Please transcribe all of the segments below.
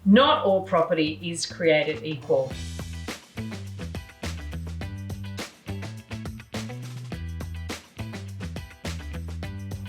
Not all property is created equal.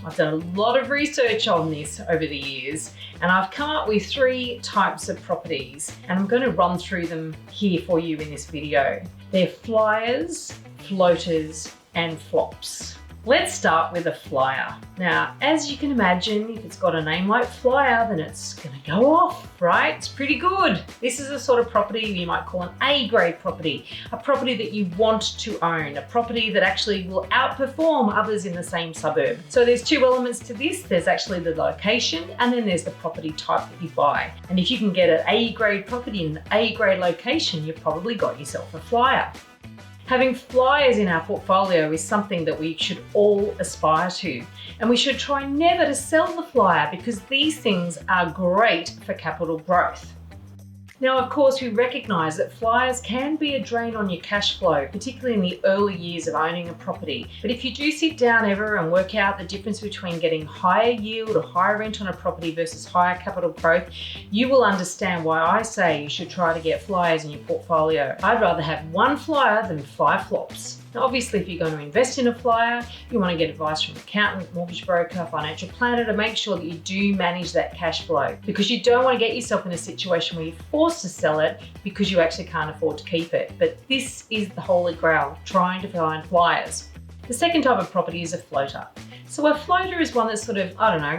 I've done a lot of research on this over the years, and I've come up with 3 types of properties, and I'm going to run through them here for you in this video. They're flyers, floaters, and flops. Let's start with a flyer. Now, as you can imagine, if it's got a name like flyer, then it's gonna go off, right? It's pretty good. This is a sort of property you might call an A-grade property, a property that you want to own, a property that actually will outperform others in the same suburb. So there's 2 elements to this. There's actually the location, and then there's the property type that you buy. And if you can get an A-grade property in an A-grade location, you've probably got yourself a flyer. Having flyers in our portfolio is something that we should all aspire to, and we should try never to sell the flyer because these things are great for capital growth. Now, of course, we recognise that flyers can be a drain on your cash flow, particularly in the early years of owning a property. But if you do sit down ever and work out the difference between getting higher yield or higher rent on a property versus higher capital growth, you will understand why I say you should try to get flyers in your portfolio. I'd rather have 1 flyer than 5 flops. Now, obviously, if you're going to invest in a flyer, you want to get advice from an accountant, mortgage broker, financial planner to make sure that you do manage that cash flow, because you don't want to get yourself in a situation where you're forced to sell it because you actually can't afford to keep it. But this is the holy grail, trying to find flyers. The second type of property is a floater. So a floater is one that sort of,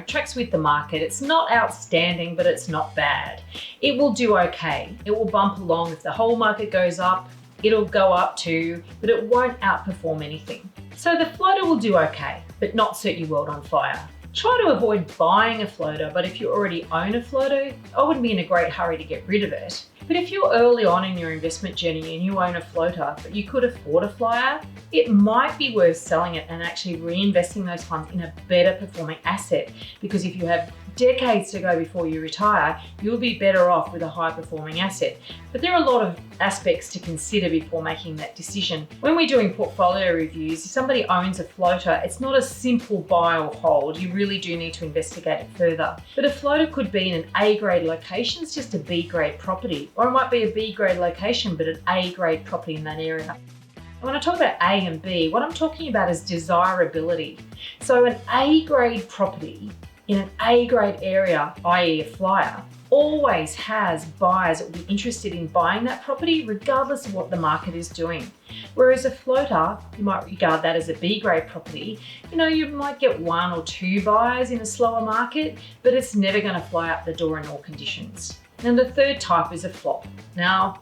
tracks with the market. It's not outstanding, but it's not bad. It will do okay. It will bump along. If the whole market goes up, it'll go up too, but it won't outperform anything. So the floater will do okay, but not set your world on fire. Try to avoid buying a floater, but if you already own a floater, I wouldn't be in a great hurry to get rid of it. But if you're early on in your investment journey and you own a floater, but you could afford a flyer, it might be worth selling it and actually reinvesting those funds in a better performing asset. Because if you have decades to go before you retire, you'll be better off with a high performing asset. But there are a lot of aspects to consider before making that decision. When we're doing portfolio reviews, if somebody owns a floater, it's not a simple buy or hold. You really do need to investigate it further. But a floater could be in an A-grade location, it's just a B-grade property. Or it might be a B-grade location, but an A-grade property in that area. And when I talk about A and B, what I'm talking about is desirability. So an A-grade property in an A-grade area, i.e. a flyer, always has buyers that will be interested in buying that property regardless of what the market is doing. Whereas a floater, you might regard that as a B-grade property. You might get 1 or 2 buyers in a slower market, but it's never going to fly out the door in all conditions. And the third type is a flop. Now,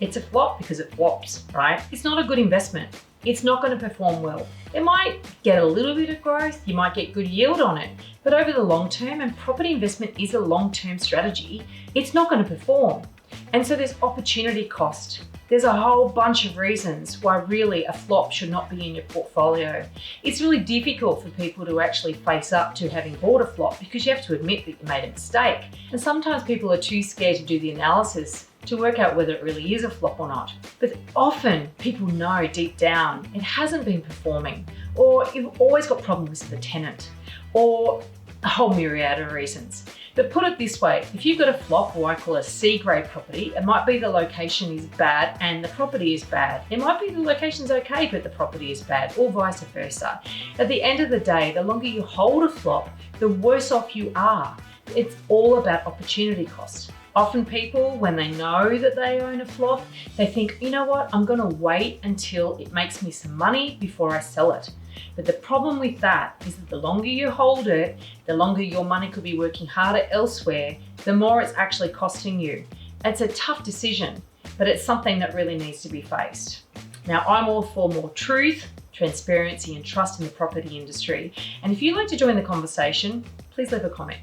it's a flop because it flops, right? It's not a good investment. It's not going to perform well. It might get a little bit of growth, you might get good yield on it, but over the long term, and property investment is a long-term strategy, it's not going to perform. And so there's opportunity cost. There's a whole bunch of reasons why really a flop should not be in your portfolio. It's really difficult for people to actually face up to having bought a flop because you have to admit that you made a mistake. And sometimes people are too scared to do the analysis to work out whether it really is a flop or not. But often people know deep down it hasn't been performing, or you've always got problems with the tenant, or a whole myriad of reasons. But put it this way, if you've got a flop, or I call a C-grade property, it might be the location is bad and the property is bad. It might be the location's okay, but the property is bad, or vice versa. At the end of the day, the longer you hold a flop, the worse off you are. It's all about opportunity cost. Often people, when they know that they own a flop, they think, you know what, I'm gonna wait until it makes me some money before I sell it. But the problem with that is that the longer you hold it, the longer your money could be working harder elsewhere, the more it's actually costing you. It's a tough decision, but it's something that really needs to be faced. Now, I'm all for more truth, transparency, and trust in the property industry. And if you'd like to join the conversation, please leave a comment.